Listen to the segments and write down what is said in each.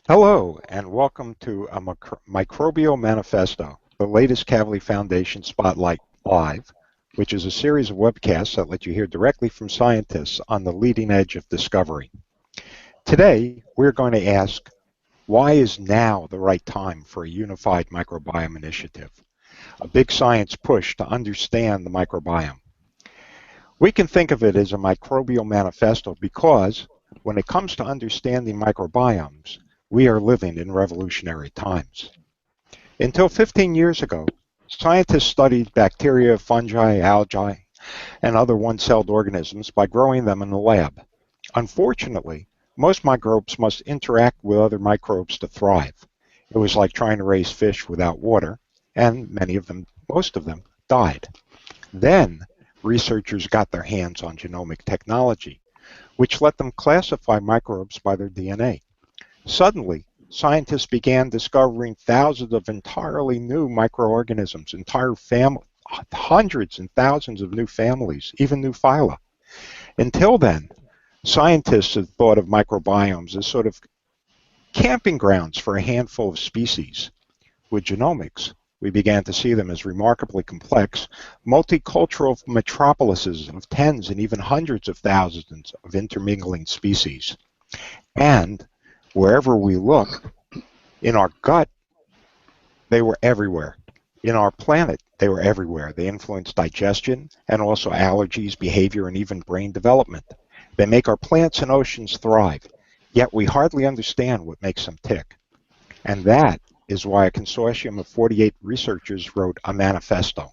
Hello, and welcome to a Microbial Manifesto, the latest Kavli Foundation Spotlight Live, which is a series of webcasts that let you hear directly from scientists on the leading edge of discovery. Today, we're going to ask, why is now the right time for a unified microbiome initiative, a big science push to understand the microbiome? We can think of it as a microbial manifesto because when it comes to understanding microbiomes, we are living in revolutionary times. Until 15 years ago, scientists studied bacteria, fungi, algae, and other one-celled organisms by growing them in the lab. Unfortunately, most microbes must interact with other microbes to thrive. It was like trying to raise fish without water, and most of them, died. Then, researchers got their hands on genomic technology, which let them classify microbes by their DNA. Suddenly, scientists began discovering thousands of entirely new microorganisms, hundreds and thousands of new families, even new phyla. Until then, scientists had thought of microbiomes as sort of camping grounds for a handful of species. With genomics, we began to see them as remarkably complex, multicultural metropolises of tens and even hundreds of thousands of intermingling species. And wherever we look, in our gut, they were everywhere. In our planet, they were everywhere. They influence digestion and also allergies, behavior, and even brain development. They make our plants and oceans thrive, yet we hardly understand what makes them tick. And that is why a consortium of 48 researchers wrote a manifesto.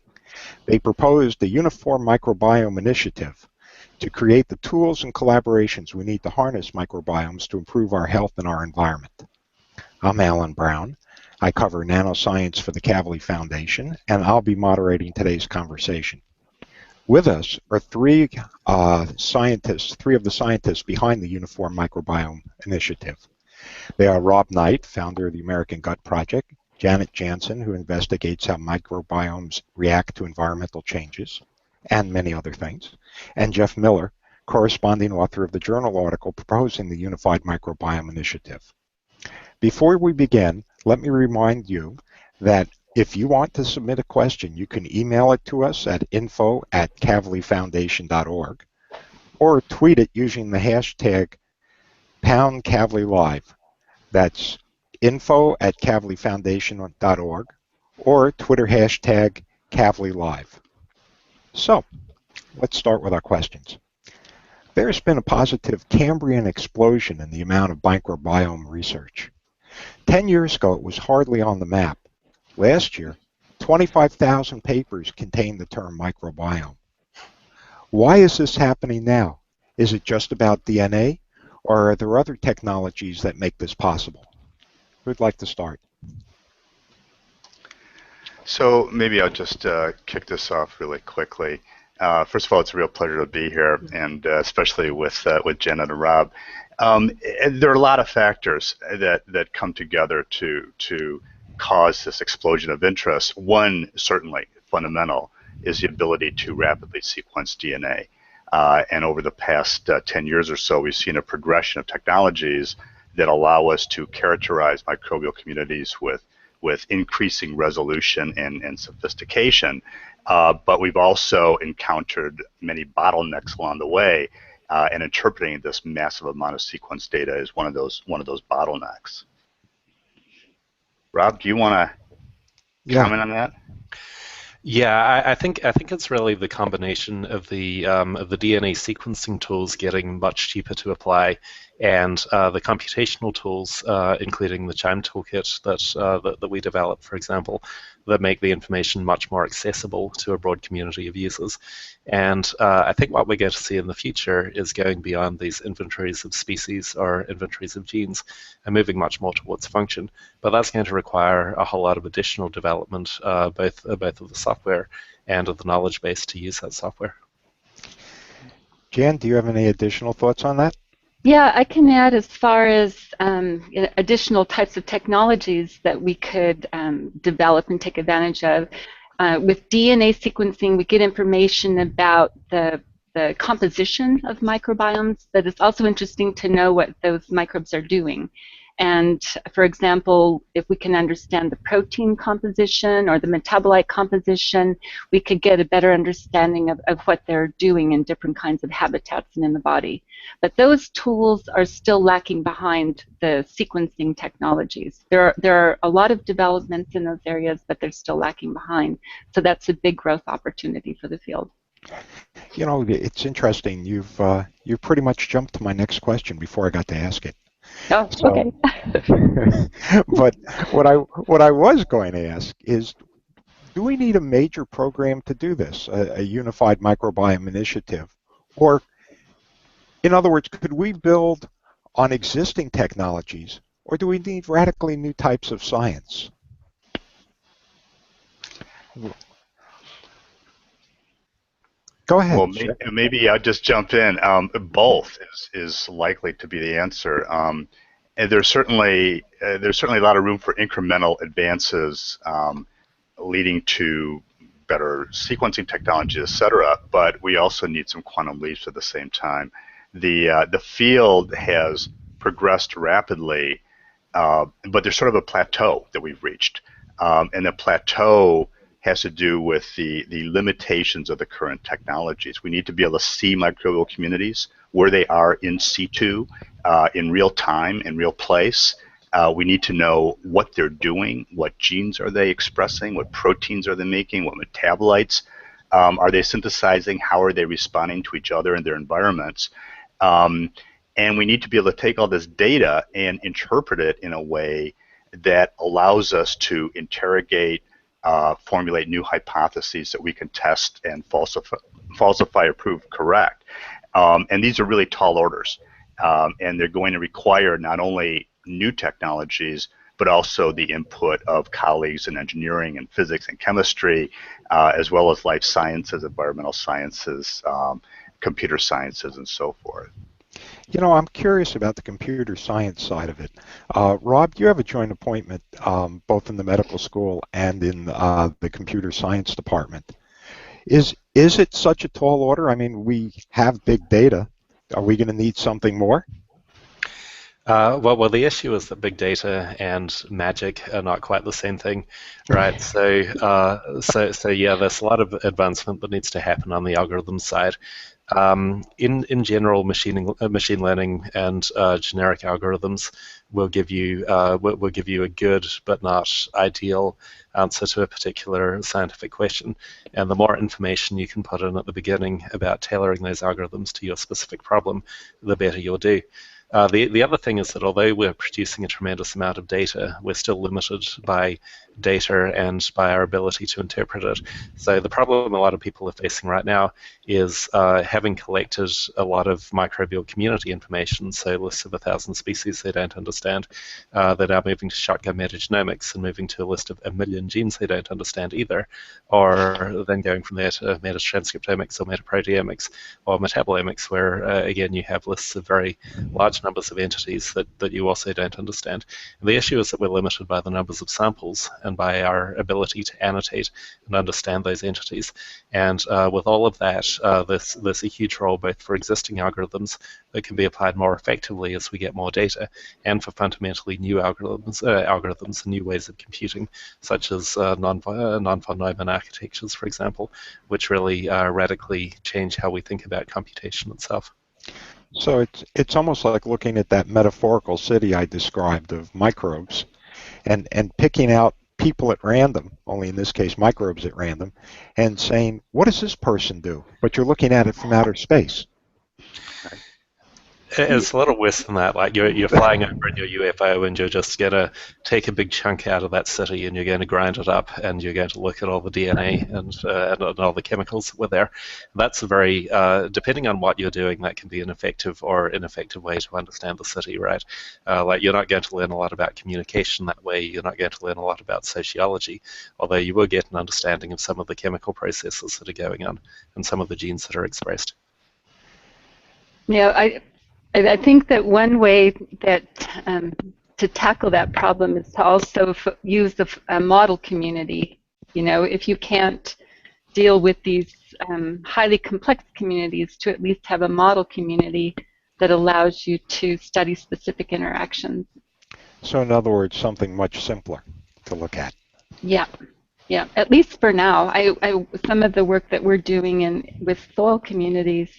They proposed a uniform microbiome initiative to create the tools and collaborations we need to harness microbiomes to improve our health and our environment. I'm Alan Brown. I cover nanoscience for the Kavli Foundation, and I'll be moderating today's conversation. With us are three of the scientists behind the Uniform Microbiome Initiative. They are Rob Knight, founder of the American Gut Project, Janet Jansson, who investigates how microbiomes react to environmental changes, and many other things, and Jeff Miller, corresponding author of the journal article proposing the Unified Microbiome Initiative. Before we begin, let me remind you that if you want to submit a question, you can email it to us at info@kavlifoundation.org or tweet it using the hashtag #KavliLive. That's info@kavlifoundation.org or Twitter hashtag KavliLive. So, let's start with our questions. There's been a positive Cambrian explosion in the amount of microbiome research. 10 years ago, it was hardly on the map. Last year, 25,000 papers contained the term microbiome. Why is this happening now? Is it just about DNA, or are there other technologies that make this possible? Who'd like to start? So maybe I'll just kick this off really quickly. First of all, it's a real pleasure to be here, and especially with Janet and Rob. There are a lot of factors that come together to cause this explosion of interest. One, certainly fundamental, is the ability to rapidly sequence DNA. And over the past 10 years or so, we've seen a progression of technologies that allow us to characterize microbial communities with increasing resolution and sophistication. But we've also encountered many bottlenecks along the way, and interpreting this massive amount of sequence data is one of those bottlenecks. Rob, do you want to comment on that? Yeah, I think it's really the combination of the DNA sequencing tools getting much cheaper to apply, and the computational tools, including the CHIME toolkit that we developed, for example, that make the information much more accessible to a broad community of users. And I think what we're going to see in the future is going beyond these inventories of species or inventories of genes and moving much more towards function. But that's going to require a whole lot of additional development, both of the software and of the knowledge base to use that software. Jan, do you have any additional thoughts on that? Yeah, I can add as far as additional types of technologies that we could develop and take advantage of. With DNA sequencing, we get information about the composition of microbiomes, but it's also interesting to know what those microbes are doing. And for example, if we can understand the protein composition or the metabolite composition, we could get a better understanding of what they're doing in different kinds of habitats and in the body. But those tools are still lacking behind the sequencing technologies. There are a lot of developments in those areas, but they're still lacking behind. So that's a big growth opportunity for the field. You know, it's interesting. You've pretty much jumped to my next question before I got to ask it. Oh, So, okay. but what I was going to ask is, do we need a major program to do this, a unified microbiome initiative? Or, in other words, could we build on existing technologies, or do we need radically new types of science? Go ahead. Well, maybe I'll just jump in. Both is likely to be the answer. And there's certainly a lot of room for incremental advances leading to better sequencing technology, et cetera. But we also need some quantum leaps at the same time. The field has progressed rapidly, but there's sort of a plateau that we've reached, and the plateau has to do with the limitations of the current technologies. We need to be able to see microbial communities where they are in situ, in real time, in real place. We need to know what they're doing, what genes are they expressing, what proteins are they making, what metabolites are they synthesizing, how are they responding to each other in their environments. And we need to be able to take all this data and interpret it in a way that allows us to interrogate, formulate new hypotheses that we can test and falsify or prove correct. And these are really tall orders. And they're going to require not only new technologies, but also the input of colleagues in engineering and physics and chemistry, as well as life sciences, environmental sciences, computer sciences, and so forth. You know, I'm curious about the computer science side of it. Rob, you have a joint appointment both in the medical school and in the computer science department. Is it such a tall order? I mean, we have big data. Are we going to need something more? Well, the issue is that big data and magic are not quite the same thing, right? So yeah, there's a lot of advancement that needs to happen on the algorithm side. In general, machine learning and generic algorithms will give you a good but not ideal answer to a particular scientific question. And the more information you can put in at the beginning about tailoring those algorithms to your specific problem, the better you'll do. The other thing is that although we're producing a tremendous amount of data, we're still limited by data and by our ability to interpret it. So the problem a lot of people are facing right now is having collected a lot of microbial community information, so lists of 1,000 species they don't understand, they're now moving to shotgun metagenomics and moving to a list of 1 million genes they don't understand either, or then going from there to metatranscriptomics or metaproteomics or metabolomics, where again you have lists of very large numbers of entities that you also don't understand. And the issue is that we're limited by the numbers of samples and by our ability to annotate and understand those entities. And with all of that, there's a huge role both for existing algorithms that can be applied more effectively as we get more data, and for fundamentally new algorithms and new ways of computing, such as non-von Neumann architectures, for example, which really radically change how we think about computation itself. So it's almost like looking at that metaphorical city I described of microbes and picking out people at random, only in this case microbes at random, and saying, what does this person do? But you're looking at it from outer space. It's a little worse than that. Like you're flying over in your UFO and you're just going to take a big chunk out of that city and you're going to grind it up and you're going to look at all the DNA and all the chemicals that were there. That's a very, depending on what you're doing, that can be an effective or ineffective way to understand the city, right? Like you're not going to learn a lot about communication that way. You're not going to learn a lot about sociology, although you will get an understanding of some of the chemical processes that are going on and some of the genes that are expressed. Yeah, I think that one way that to tackle that problem is to also use a model community. You know, if you can't deal with these highly complex communities, to at least have a model community that allows you to study specific interactions. So in other words, something much simpler to look at. Yeah, yeah. At least for now, some of the work that we're doing with soil communities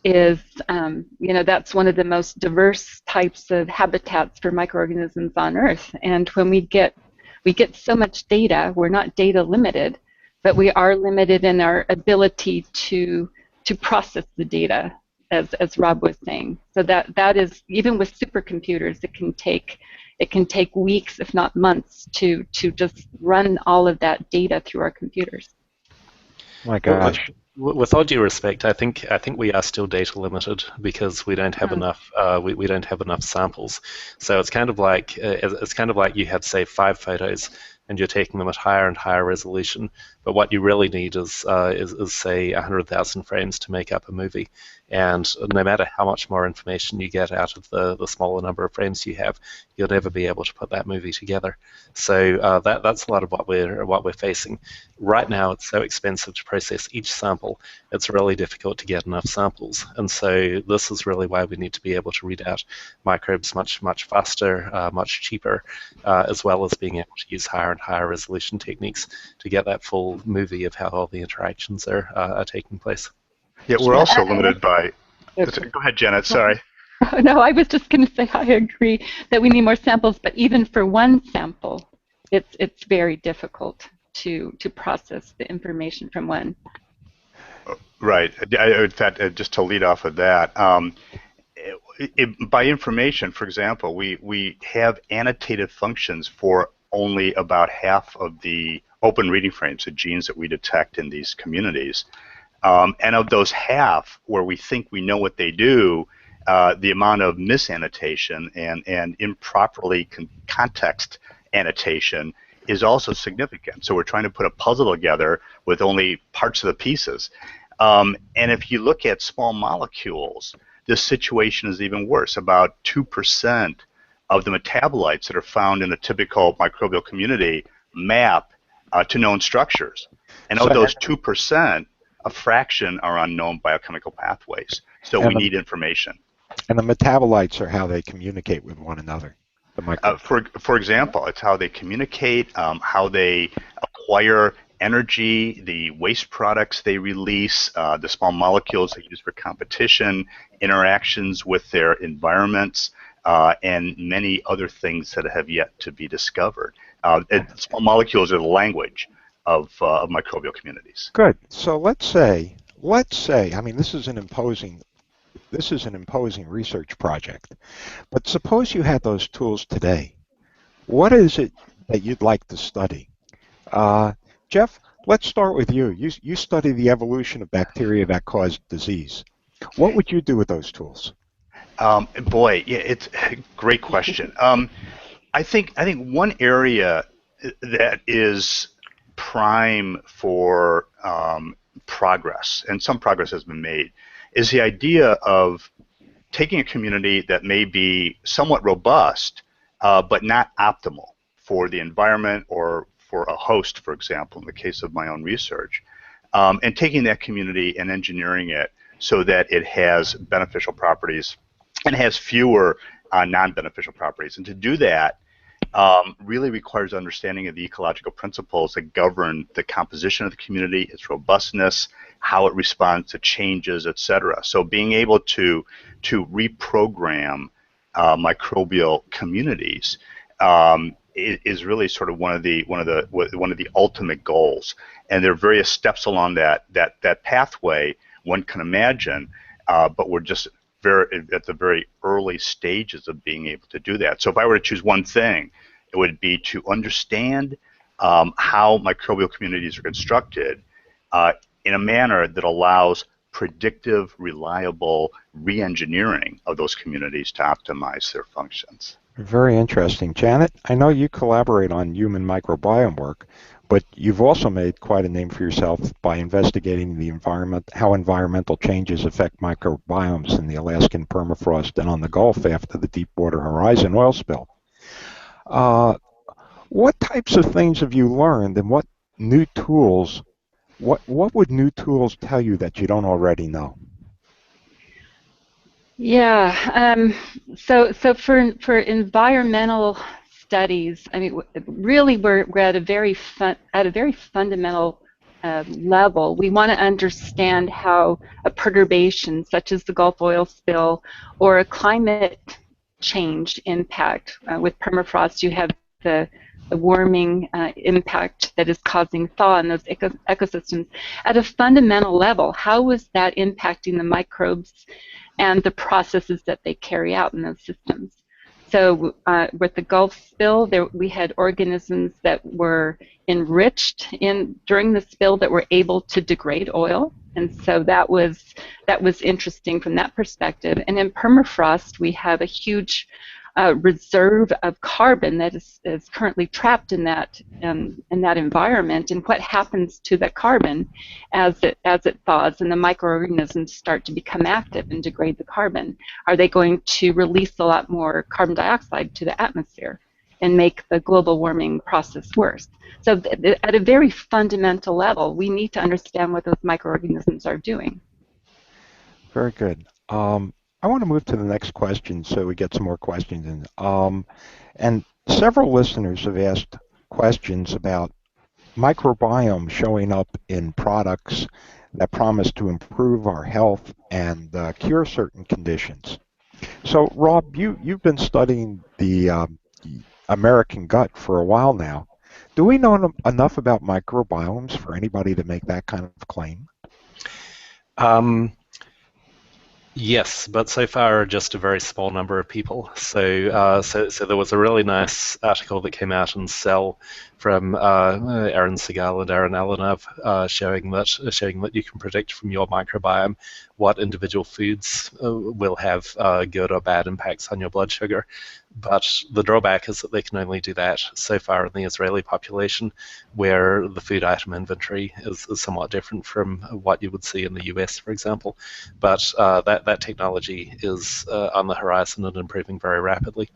is, that's one of the most diverse types of habitats for microorganisms on Earth. And when we get so much data, we're not data limited, but we are limited in our ability to process the data, as Rob was saying. So that is, even with supercomputers, it can take weeks, if not months, to just run all of that data through our computers. My gosh. With all due respect, I think we are still data limited because we don't have enough. We don't have enough samples. So it's kind of like you have, say, 5 photos, and you're taking them at higher and higher resolution. But what you really need is say 100,000 frames to make up a movie. And no matter how much more information you get out of the smaller number of frames you have, you'll never be able to put that movie together. So that's a lot of what we're facing. Right now, it's so expensive to process each sample. It's really difficult to get enough samples. And so this is really why we need to be able to read out microbes much faster, much cheaper, as well as being able to use higher and higher resolution techniques to get that full movie of how all the interactions are taking place. Yeah, we're also limited by... Go ahead, Janet, sorry. No, I was just going to say I agree that we need more samples, but even for one sample, it's very difficult to process the information from one. Right. In fact, just to lead off of that, by information, for example, we have annotated functions for only about half of the open reading frames, the genes that we detect in these communities. And of those half where we think we know what they do, the amount of misannotation and improperly context annotation is also significant. So we're trying to put a puzzle together with only parts of the pieces. And if you look at small molecules, this situation is even worse. About 2% of the metabolites that are found in a typical microbial community map to known structures. And of those 2%, a fraction are unknown biochemical pathways. So we need information. And the metabolites are how they communicate with one another. For example, it's how they communicate, how they acquire energy, the waste products they release, the small molecules they use for competition, interactions with their environments, and many other things that have yet to be discovered. Small molecules are the language of microbial communities. Good. So let's say, I mean, this is an imposing research project, but suppose you had those tools today. What is it that you'd like to study? Jeff, let's start with you. You study the evolution of bacteria that cause disease. What would you do with those tools? Boy, yeah, it's a great question. I think one area that is prime for progress, and some progress has been made, is the idea of taking a community that may be somewhat robust, but not optimal for the environment or for a host, for example, in the case of my own research, and taking that community and engineering it so that it has beneficial properties and has fewer non-beneficial properties. And to do that really requires understanding of the ecological principles that govern the composition of the community, its robustness, how it responds to changes, etc. So being able to reprogram microbial communities is really sort of one of the ultimate goals. And there are various steps along that pathway one can imagine, but we're just at the very early stages of being able to do that. So if I were to choose one thing, it would be to understand how microbial communities are constructed in a manner that allows predictive, reliable re-engineering of those communities to optimize their functions. Very interesting. Janet, I know you collaborate on human microbiome work, but you've also made quite a name for yourself by investigating the environment, how environmental changes affect microbiomes in the Alaskan permafrost and on the Gulf after the Deepwater Horizon oil spill. What types of things have you learned, and what new tools, what would new tools tell you that you don't already know? Yeah. So for environmental studies, I mean, really we're at a very fundamental level. We want to understand how a perturbation such as the Gulf oil spill or a climate change impact. With permafrost, you have the warming impact that is causing thaw in those ecosystems. At a fundamental level, how is that impacting the microbes and the processes that they carry out in those systems? So with the Gulf spill, we had organisms that were enriched during the spill that were able to degrade oil, and so that was interesting from that perspective. And in permafrost, we have a huge reserve of carbon that is currently trapped in that environment, and what happens to the carbon as it thaws and the microorganisms start to become active and degrade the carbon. Are they going to release a lot more carbon dioxide to the atmosphere and make the global warming process worse? So at a very fundamental level, we need to understand what those microorganisms are doing. Very good. I want to move to the next question so we get some more questions in. And several listeners have asked questions about microbiome showing up in products that promise to improve our health and cure certain conditions. So, Rob, you've been studying the American gut for a while now. Do we know enough about microbiomes for anybody to make that kind of claim? Yes, but so far just a very small number of people. So there was a really nice article that came out in Cell from Aaron Segal and Aaron Alanov showing that you can predict from your microbiome what individual foods will have good or bad impacts on your blood sugar. But the drawback is that they can only do that so far in the Israeli population, where the food item inventory is somewhat different from what you would see in the US, for example. But that technology is on the horizon and improving very rapidly.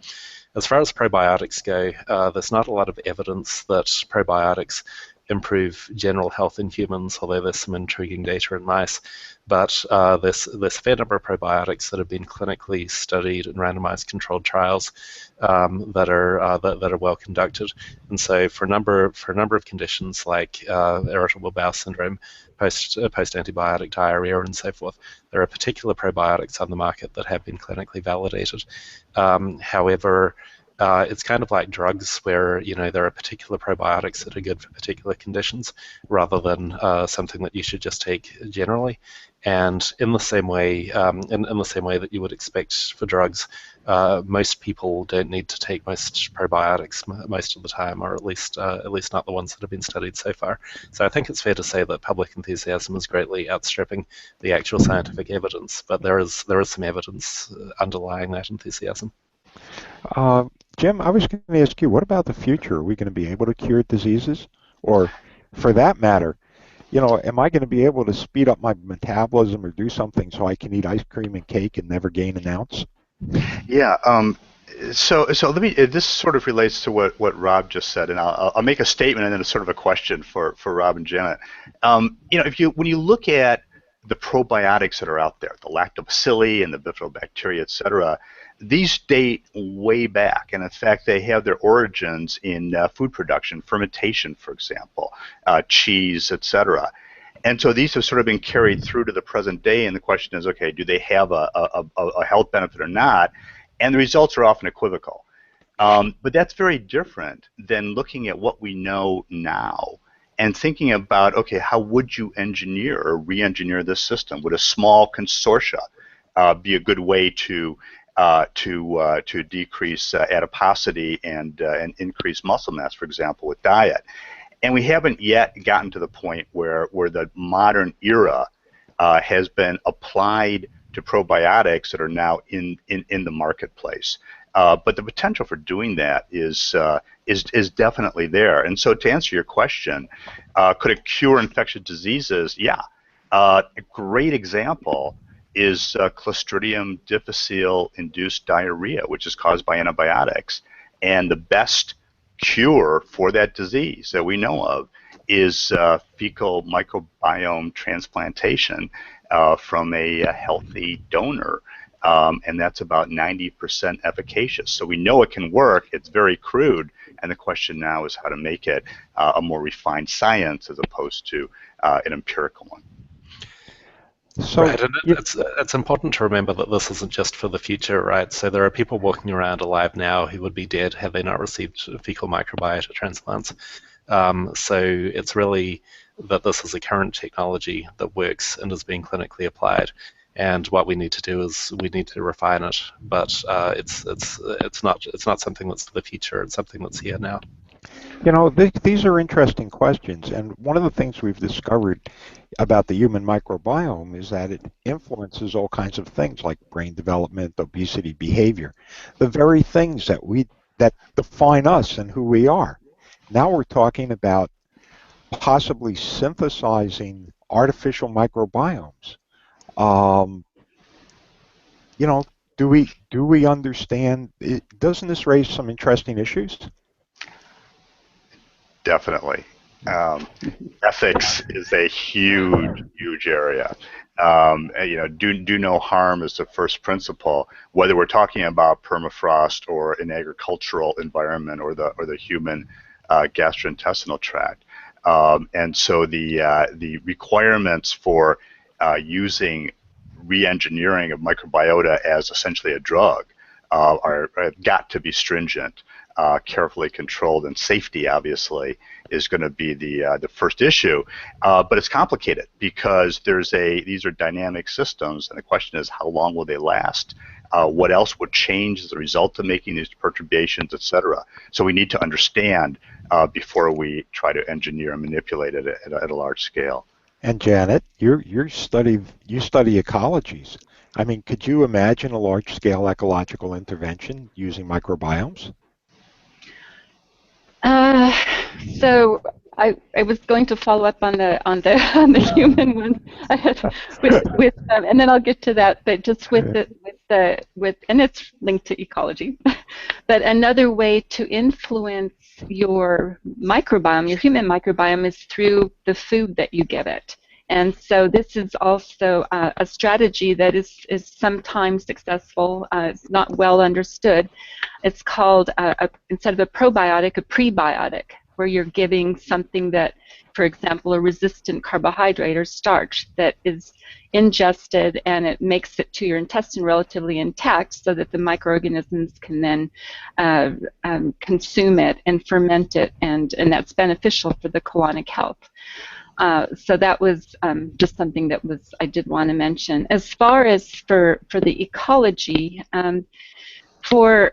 As far as probiotics go, there's not a lot of evidence that probiotics improve general health in humans, although there's some intriguing data in mice. But there's a fair number of probiotics that have been clinically studied in randomized controlled trials that are well conducted. And so for a number of conditions like irritable bowel syndrome, post antibiotic diarrhea, and so forth, there are particular probiotics on the market that have been clinically validated. However, it's kind of like drugs where, there are particular probiotics that are good for particular conditions rather than something that you should just take generally. And in the same way, that you would expect for drugs, most people don't need to take most probiotics most of the time, or at least not the ones that have been studied so far. So I think it's fair to say that public enthusiasm is greatly outstripping the actual scientific evidence, but there is some evidence underlying that enthusiasm. Jim, I was going to ask you, what about the future? Are we going to be able to cure diseases? Or, for that matter, am I going to be able to speed up my metabolism or do something so I can eat ice cream and cake and never gain an ounce? Yeah. So let me. This sort of relates to what Rob just said, and I'll make a statement and then it's sort of a question for Rob and Janet. When you look at the probiotics that are out there, the lactobacilli and the bifidobacteria, et cetera, these date way back, and in fact, they have their origins in food production, fermentation, for example, cheese, etc. And so these have sort of been carried through to the present day, and the question is, okay, do they have a health benefit or not? And the results are often equivocal. But that's very different than looking at what we know now and thinking about, okay, how would you engineer or re-engineer this system? Would a small consortia be a good way to decrease adiposity and increase muscle mass, for example, with diet? And we haven't yet gotten to the point where the modern era has been applied to probiotics that are now in the marketplace. But the potential for doing that is definitely there. And so to answer your question, could it cure infectious diseases? Yeah. A great example is Clostridium difficile-induced diarrhea, which is caused by antibiotics. And the best cure for that disease that we know of is fecal microbiome transplantation from a healthy donor. and that's about 90% efficacious. So we know it can work. It's very crude, and the question now is how to make it a more refined science as opposed to an empirical one. So right, and it's important to remember that this isn't just for the future, right? So there are people walking around alive now who would be dead had they not received fecal microbiota transplants. So it's really that this is a current technology that works and is being clinically applied. And what we need to do is we need to refine it, but it's not something that's for the future. It's something that's here now. You know, these are interesting questions, and one of the things we've discovered about the human microbiome is that it influences all kinds of things like brain development, obesity, behavior, the very things that define us and who we are. Now we're talking about possibly synthesizing artificial microbiomes. You know, do we understand? Doesn't this raise some interesting issues? Definitely. Ethics is a huge area. Do no harm is the first principle, whether we're talking about permafrost or an agricultural environment or the human gastrointestinal tract. And so the requirements for using re-engineering of microbiota as essentially a drug have got to be stringent. Carefully controlled, and safety obviously is going to be the first issue, but it's complicated because these are dynamic systems, and the question is how long will they last? What else would change as a result of making these perturbations, etc. So we need to understand before we try to engineer and manipulate it at a large scale. And Janet, you study ecologies. I mean, could you imagine a large-scale ecological intervention using microbiomes? So I was going to follow up on the human one, and then I'll get to that. But just and it's linked to ecology. But another way to influence your microbiome, your human microbiome, is through the food that you give it. And so this is also a strategy that is sometimes successful. It's not well understood. It's called, instead of a probiotic, a prebiotic, where you're giving something that, for example, a resistant carbohydrate or starch that is ingested and it makes it to your intestine relatively intact so that the microorganisms can then consume it and ferment it, and that's beneficial for the colonic health. So that was just something that I did want to mention. As far as for the ecology, for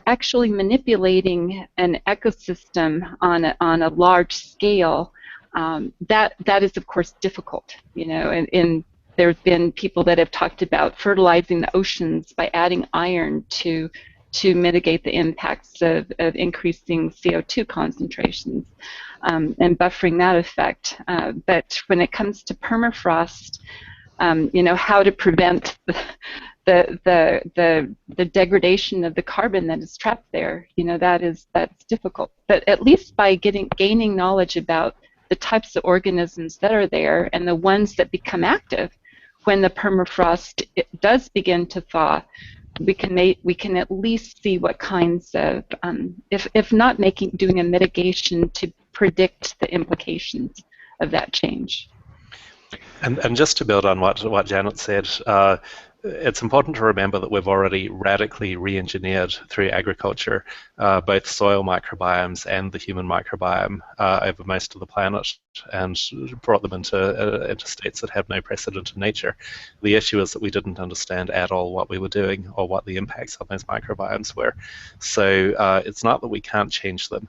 actually manipulating an ecosystem on a large scale, that is of course difficult. You know, and there have been people that have talked about fertilizing the oceans by adding iron to mitigate the impacts of increasing CO2 concentrations. And buffering that effect. But when it comes to permafrost, you know, how to prevent the degradation of the carbon that is trapped there, you know, that's difficult. But at least by gaining knowledge about the types of organisms that are there and the ones that become active when the permafrost does begin to thaw, we can at least see what kinds of, if not doing a mitigation, to predict the implications of that change. And just to build on what Janet said, it's important to remember that we've already radically re-engineered through agriculture both soil microbiomes and the human microbiome over most of the planet, and brought them into states that have no precedent in nature. The issue is that we didn't understand at all what we were doing or what the impacts on those microbiomes were. So it's not that we can't change them.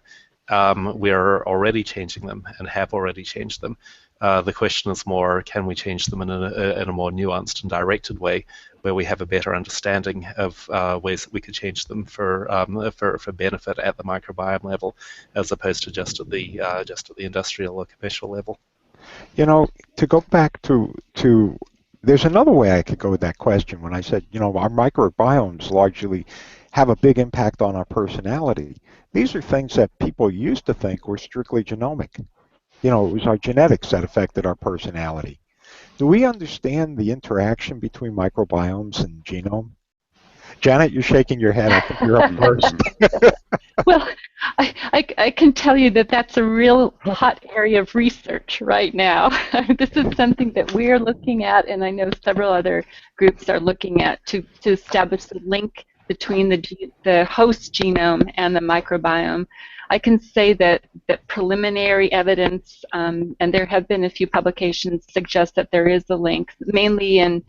We're already changing them and have already changed them. The question is more, can we change them in a more nuanced and directed way, where we have a better understanding of ways that we could change them for benefit at the microbiome level, as opposed to just at the industrial or commercial level. You know, to go back to there's another way I could go with that question. When I said, you know, our microbiomes largely have a big impact on our personality. These are things that people used to think were strictly genomic. You know, it was our genetics that affected our personality. Do we understand the interaction between microbiomes and genome? Janet, you're shaking your head. I think you're up first. Well, I can tell you that that's a real hot area of research right now. This is something that we're looking at, and I know several other groups are looking at to establish the link between the host genome and the microbiome. I can say that preliminary evidence, and there have been a few publications, suggest that there is a link, mainly in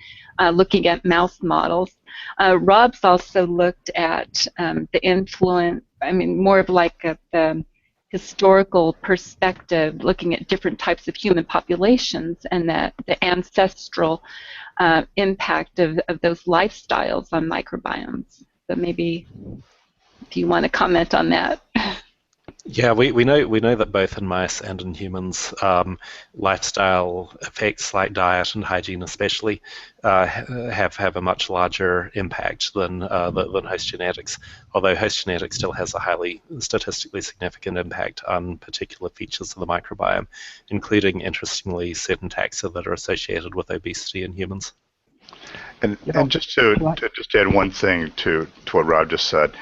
looking at mouse models. Rob's also looked at the influence, I mean, more of like the historical perspective, looking at different types of human populations and the ancestral impact of those lifestyles on microbiomes. So maybe if you want to comment on that. Yeah, we know that both in mice and in humans, lifestyle effects like diet and hygiene, especially, have a much larger impact than host genetics. Although host genetics still has a highly statistically significant impact on particular features of the microbiome, including, interestingly, certain taxa that are associated with obesity in humans. And just to add one thing to what Rob just said,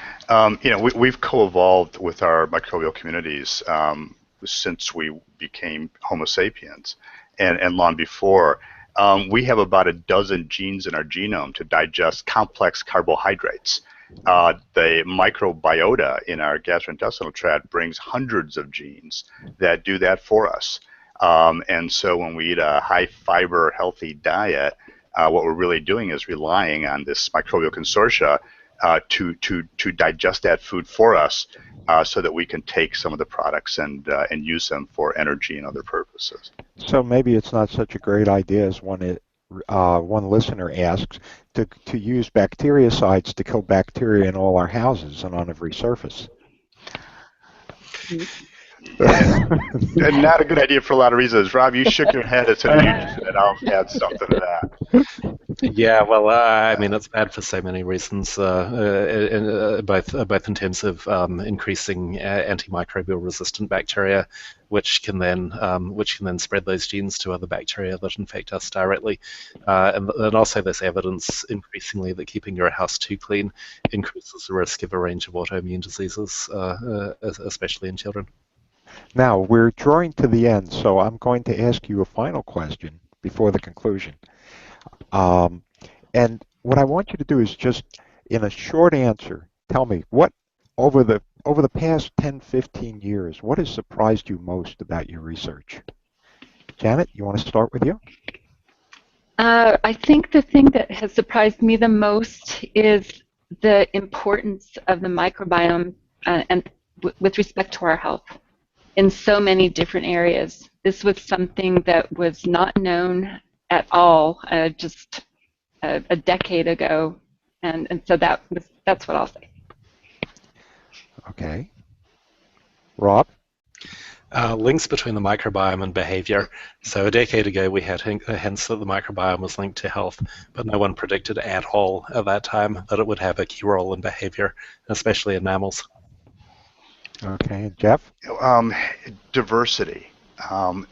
we've co-evolved with our microbial communities since we became Homo sapiens, and long before. We have about a dozen genes in our genome to digest complex carbohydrates. The microbiota in our gastrointestinal tract brings hundreds of genes that do that for us. And so when we eat a high-fiber, healthy diet, what we're really doing is relying on this microbial consortia to digest that food for us, so that we can take some of the products and use them for energy and other purposes. So maybe it's not such a great idea as one listener asks to use bactericides to kill bacteria in all our houses and on every surface. And not a good idea for a lot of reasons. Rob, you shook your head as soon as you just said, I'll add something to that. Yeah, well, I mean, it's bad for so many reasons, both in terms of increasing antimicrobial resistant bacteria, which can then spread those genes to other bacteria that infect us directly, and also there's evidence increasingly that keeping your house too clean increases the risk of a range of autoimmune diseases, especially in children. Now, we're drawing to the end, so I'm going to ask you a final question before the conclusion. And what I want you to do is just, in a short answer, tell me what, over the past 10, 15 years, what has surprised you most about your research? Janet, you want to start with you? I think the thing that has surprised me the most is the importance of the microbiome and with respect to our health in so many different areas. This was something that was not known at all just a decade ago, and so that's what I'll say. Okay. Rob? Links between the microbiome and behavior. So a decade ago we had hints that the microbiome was linked to health, but no one predicted at all at that time that it would have a key role in behavior, especially in mammals. Okay, Jeff? Diversity.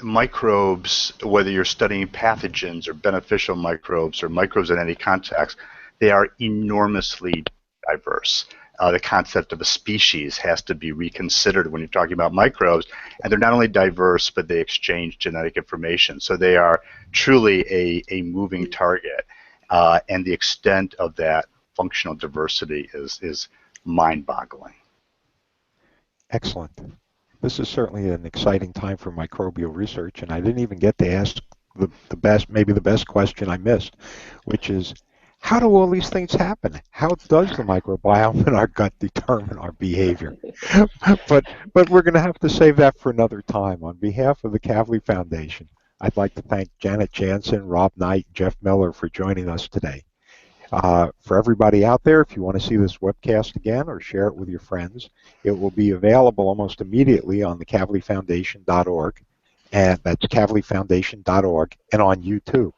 Microbes, whether you're studying pathogens or beneficial microbes or microbes in any context, they are enormously diverse. The concept of a species has to be reconsidered when you're talking about microbes, and they're not only diverse, but they exchange genetic information. So they are truly a moving target, and the extent of that functional diversity is mind-boggling. Excellent. This is certainly an exciting time for microbial research, and I didn't even get to ask maybe the best question I missed, which is, how do all these things happen? How does the microbiome in our gut determine our behavior? But we're going to have to save that for another time. On behalf of the Kavli Foundation, I'd like to thank Janet Jansson, Rob Knight, and Jeff Miller for joining us today. For everybody out there, if you want to see this webcast again or share it with your friends, it will be available almost immediately on the KavliFoundation.org, and that's KavliFoundation.org, and on YouTube.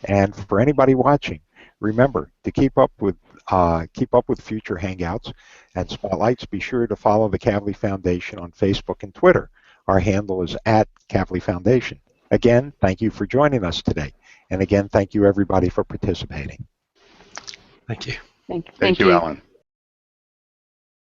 And for anybody watching, remember to keep up with future Hangouts and Spotlights. Be sure to follow the Kavli Foundation on Facebook and Twitter. Our handle is @Kavli Foundation. Again, thank you for joining us today. And again, thank you everybody for participating. Thank you. Thank Thank you, Alan.